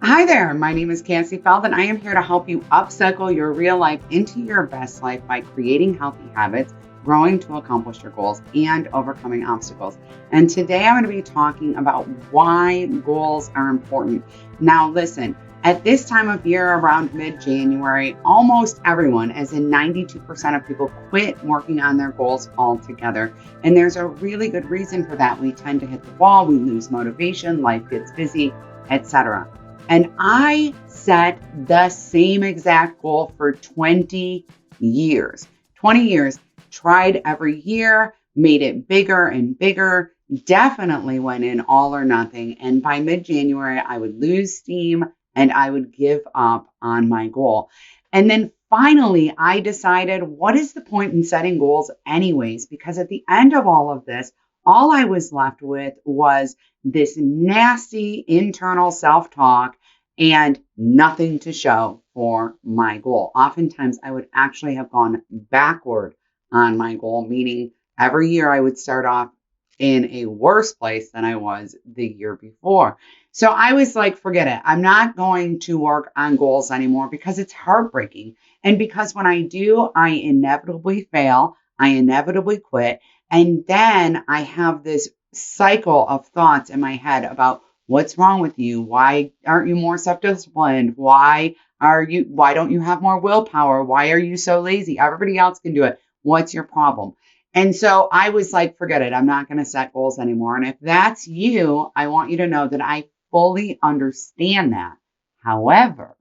Hi there, my name is Cassie Feld, and I am here to help you upcycle your real life into your best life by creating healthy habits, growing to accomplish your goals, and overcoming obstacles. And today I'm going to be talking about why goals are important. Now, listen, at this time of year, around mid January, almost everyone, as in 92% of people, quit working on their goals altogether. And there's a really good reason for that. We tend to hit the wall, we lose motivation, life gets busy, etc. And I set the same exact goal for 20 years. 20 years, tried every year, made it bigger and bigger, definitely went in all or nothing. And by mid-January, I would lose steam and I would give up on my goal. And then finally, I decided, what is the point in setting goals anyways? Because at the end of all of this, all I was left with was this nasty internal self-talk and nothing to show for my goal. Oftentimes, I would actually have gone backward on my goal, meaning every year I would start off in a worse place than I was the year before. So I was like, forget it. I'm not going to work on goals anymore because it's heartbreaking. And because when I do, I inevitably fail, I inevitably quit. And then I have this cycle of thoughts in my head about what's wrong with you? Why aren't you more self-disciplined? Why don't you have more willpower? Why are you so lazy? Everybody else can do it. What's your problem? And so I was like, forget it. I'm not going to set goals anymore. And if that's you, I want you to know that I fully understand that. However,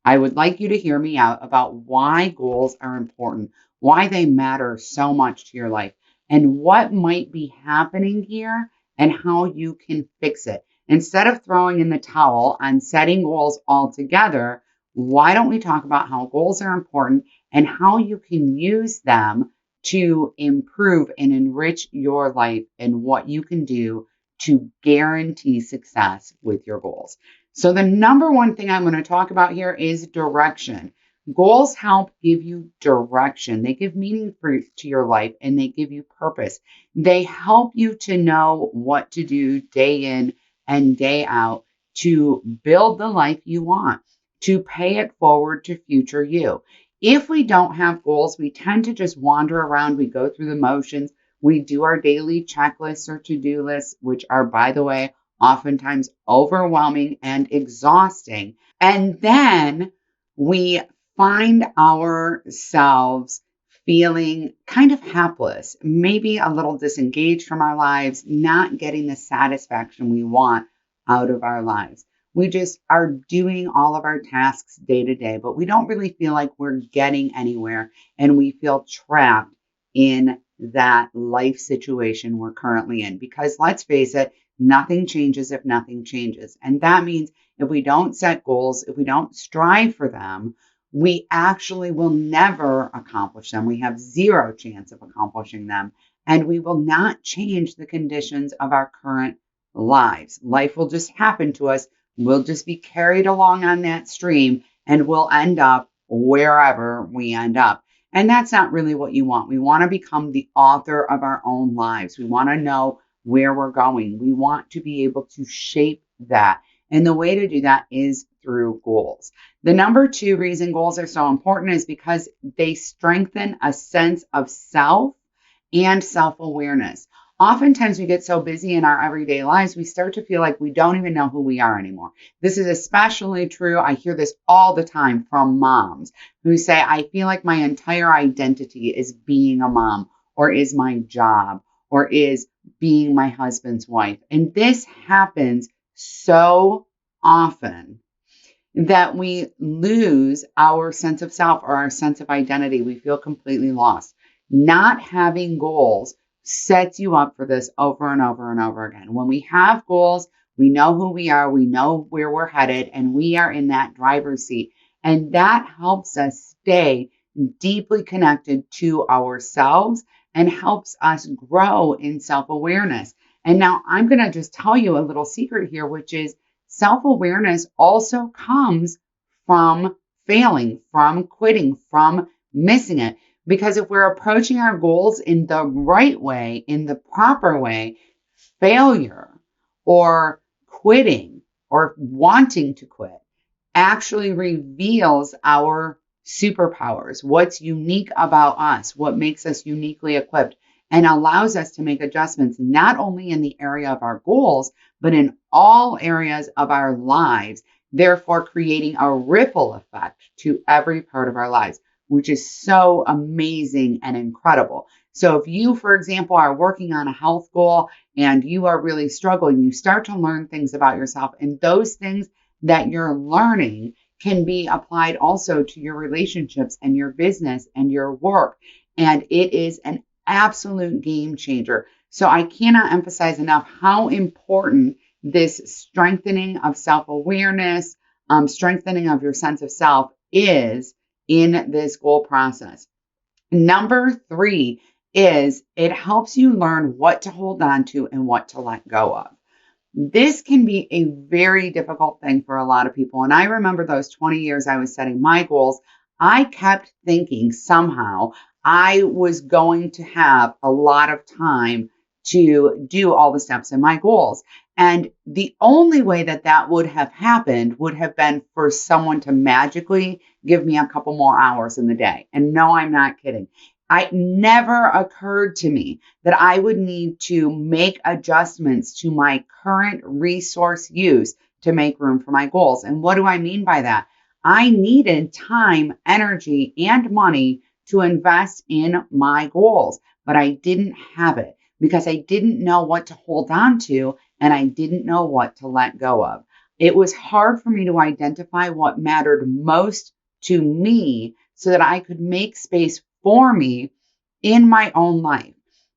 I would like you to hear me out about why goals are important, why they matter so much to your life, and what might be happening here and how you can fix it. Instead of throwing in the towel on setting goals altogether, why don't we talk about how goals are important and how you can use them to improve and enrich your life and what you can do to guarantee success with your goals. So the number one thing I'm going to talk about here is direction. Goals help give you direction. They give meaning to your life and they give you purpose. They help you to know what to do day in and day out to build the life you want, to pay it forward to future you. If we don't have goals, we tend to just wander around. We go through the motions. We do our daily checklists or to-do lists, which are, by the way, oftentimes overwhelming and exhausting. And then we find ourselves feeling kind of helpless, maybe a little disengaged from our lives, not getting the satisfaction we want out of our lives. We just are doing all of our tasks day to day, but we don't really feel like we're getting anywhere, and we feel trapped in that life situation we're currently in. Because let's face it, nothing changes if nothing changes. And that means if we don't set goals, if we don't strive for them, we actually will never accomplish them. We have zero chance of accomplishing them, and we will not change the conditions of our current lives. Life will just happen to us. We'll just be carried along on that stream, and we'll end up wherever we end up. And that's not really what you want. We want to become the author of our own lives. We want to know where we're going. We want to be able to shape that. And the way to do that is through goals. The number two reason goals are so important is because they strengthen a sense of self and self-awareness. Oftentimes we get so busy in our everyday lives, we start to feel like we don't even know who we are anymore. This is especially true. I hear this all the time from moms who say, I feel like my entire identity is being a mom, or is my job, or is being my husband's wife. And this happens so often that we lose our sense of self or our sense of identity. We feel completely lost. Not having goals sets you up for this over and over and over again. When we have goals, we know who we are, we know where we're headed, and we are in that driver's seat. And that helps us stay deeply connected to ourselves and helps us grow in self-awareness. And now I'm going to just tell you a little secret here, which is self-awareness also comes from failing, from quitting, from missing it. Because if we're approaching our goals in the right way, in the proper way, failure or quitting or wanting to quit actually reveals our superpowers, what's unique about us, what makes us uniquely equipped, and allows us to make adjustments not only in the area of our goals, but in all areas of our lives, therefore creating a ripple effect to every part of our lives, which is so amazing and incredible. So if you, for example, are working on a health goal and you are really struggling, you start to learn things about yourself, and those things that you're learning can be applied also to your relationships and your business and your work. And it is an absolute game changer. So I cannot emphasize enough how important this strengthening of self-awareness, strengthening of your sense of self is in this goal process. Number 3 is it helps you learn what to hold on to and what to let go of. This can be a very difficult thing for a lot of people. And I remember those 20 years I was setting my goals. I kept thinking somehow I was going to have a lot of time to do all the steps in my goals. And the only way that that would have happened would have been for someone to magically give me a couple more hours in the day. And no, I'm not kidding. It never occurred to me that I would need to make adjustments to my current resource use to make room for my goals. And what do I mean by that? I needed time, energy, and money to invest in my goals, but I didn't have it because I didn't know what to hold on to and I didn't know what to let go of. It was hard for me to identify what mattered most to me so that I could make space for me in my own life.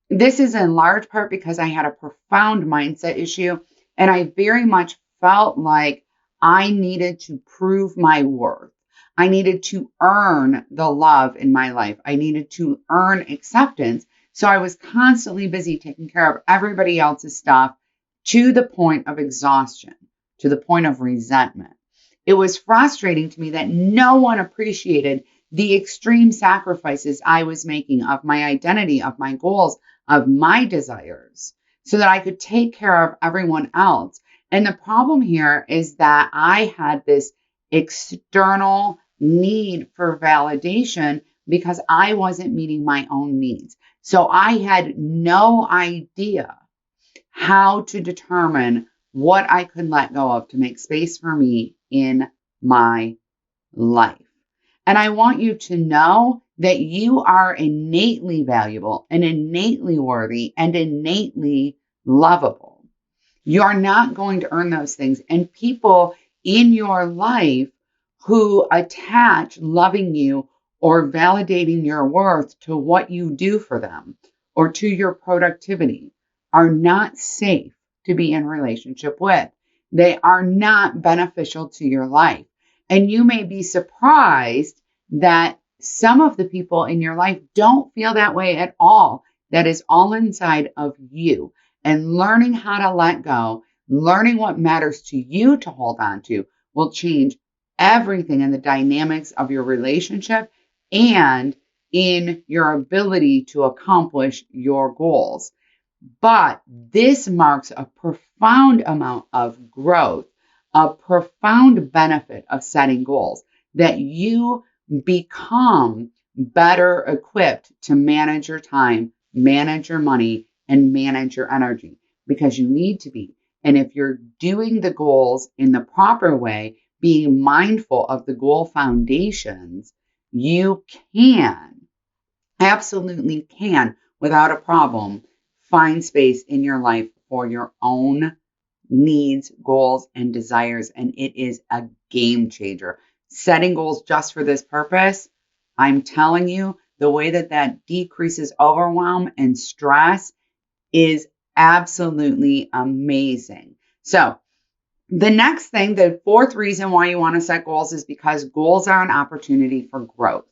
This is in large part because I had a profound mindset issue, and I very much felt like I needed to prove my worth. I needed to earn the love in my life. I needed to earn acceptance. So I was constantly busy taking care of everybody else's stuff to the point of exhaustion, to the point of resentment. It was frustrating to me that no one appreciated the extreme sacrifices I was making of my identity, of my goals, of my desires, so that I could take care of everyone else. And the problem here is that I had this external need for validation because I wasn't meeting my own needs. So I had no idea how to determine what I could let go of to make space for me in my life. And I want you to know that you are innately valuable and innately worthy and innately lovable. You are not going to earn those things. And people in your life who attach loving you or validating your worth to what you do for them or to your productivity are not safe to be in relationship with. They are not beneficial to your life. And you may be surprised that some of the people in your life don't feel that way at all. That is all inside of you. And learning how to let go, learning what matters to you to hold on to will change everything in the dynamics of your relationship and in your ability to accomplish your goals. But this marks a profound amount of growth, a profound benefit of setting goals, that you become better equipped to manage your time, manage your money, and manage your energy, because you need to be. And if you're doing the goals in the proper way, being mindful of the goal foundations, you can, absolutely can, without a problem, find space in your life for your own needs, goals, and desires. And it is a game changer. Setting goals just for this purpose, I'm telling you, the way that that decreases overwhelm and stress is absolutely amazing. So the next thing, the fourth reason why you want to set goals is because goals are an opportunity for growth.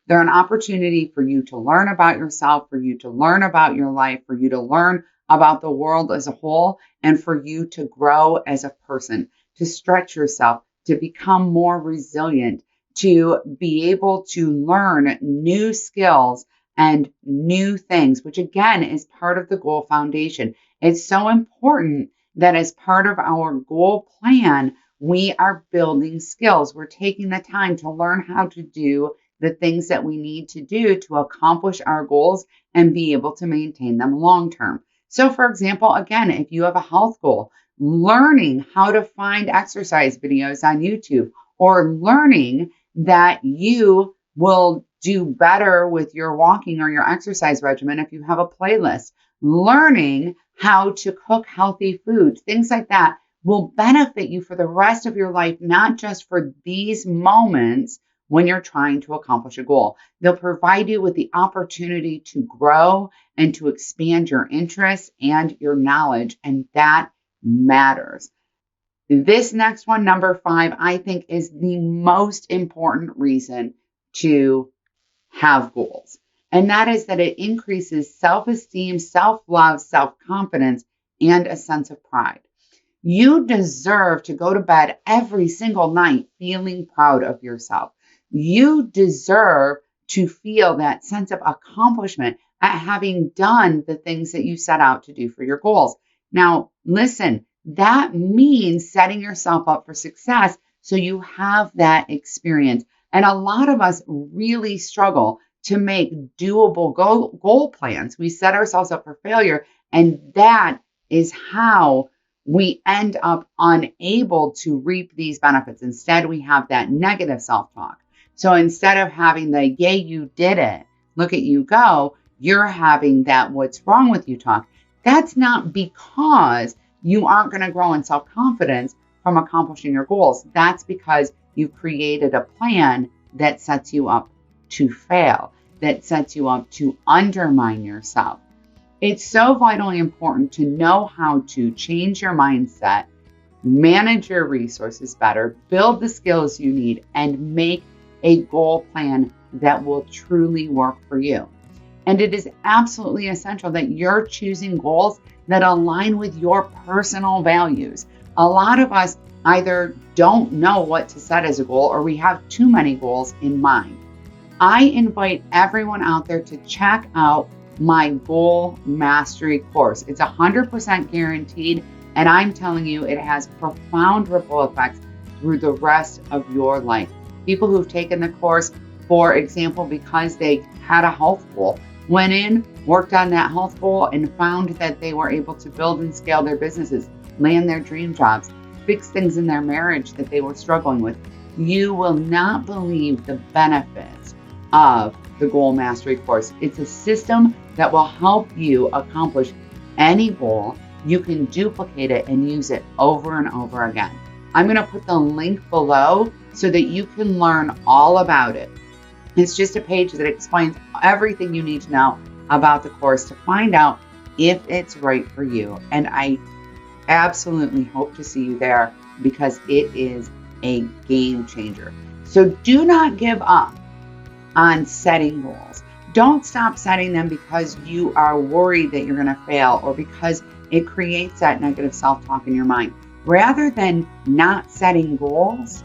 They're an opportunity for you to learn about yourself, for you to learn about your life, for you to learn about the world as a whole, and for you to grow as a person, to stretch yourself, to become more resilient, to be able to learn new skills and new things, which again is part of the goal foundation. It's so important that as part of our goal plan, We are building skills. We're taking the time to learn how to do the things that we need to do to accomplish our goals and be able to maintain them long term. So, for example, again, if you have a health goal, learning how to find exercise videos on YouTube, or learning that you will do better with your walking or your exercise regimen if you have a playlist, learning how to cook healthy food, things like that will benefit you for the rest of your life, not just for these moments when you're trying to accomplish a goal. They'll provide you with the opportunity to grow and to expand your interests and your knowledge, and that matters. This next one, number 5, I think is the most important reason to have goals. And that is that it increases self-esteem, self-love, self-confidence, and a sense of pride. You deserve to go to bed every single night feeling proud of yourself. You deserve to feel that sense of accomplishment at having done the things that you set out to do for your goals. Now, listen, that means setting yourself up for success so you have that experience. And a lot of us really struggle to make doable goal plans. We set ourselves up for failure, and that is how we end up unable to reap these benefits. Instead, we have that negative self-talk. So instead of having the, yay, you did it, look at you go, you're having that what's wrong with you talk. That's not because you aren't going to grow in self-confidence from accomplishing your goals. That's because you've created a plan that sets you up to fail, that sets you up to undermine yourself. It's so vitally important to know how to change your mindset, manage your resources better, build the skills you need, and make a goal plan that will truly work for you. And it is absolutely essential that you're choosing goals that align with your personal values. A lot of us either don't know what to set as a goal, or we have too many goals in mind. I invite everyone out there to check out my goal mastery course. It's 100% guaranteed, and I'm telling you, it has profound ripple effects through the rest of your life. People who've taken the course, for example, because they had a health goal, went in, worked on that health goal, and found that they were able to build and scale their businesses, land their dream jobs, fix things in their marriage that they were struggling with. You will not believe the benefits of the Goal Mastery course. It's a system that will help you accomplish any goal. You can duplicate it and use it over and over again. I'm going to put the link below so that you can learn all about it. It's just a page that explains everything you need to know about the course to find out if it's right for you. And I absolutely hope to see you there because it is a game changer. So do not give up on setting goals. Don't stop setting them because you are worried that you're going to fail or because it creates that negative self-talk in your mind. Rather than not setting goals,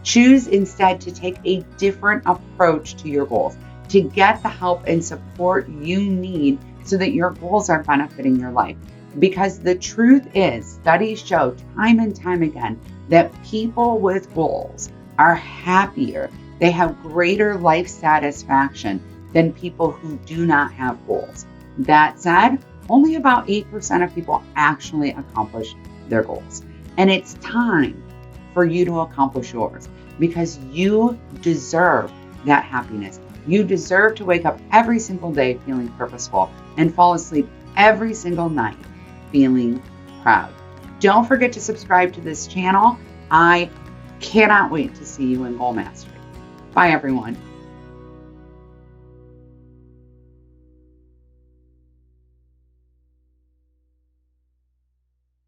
choose instead to take a different approach to your goals, to get the help and support you need so that your goals are benefiting your life. Because the truth is, studies show time and time again that people with goals are happier. They have greater life satisfaction than people who do not have goals. That said, only about 8% of people actually accomplish their goals. And it's time for you to accomplish yours because you deserve that happiness. You deserve to wake up every single day feeling purposeful and fall asleep every single night feeling proud. Don't forget to subscribe to this channel. I cannot wait to see you in Goal Mastery. Bye, everyone.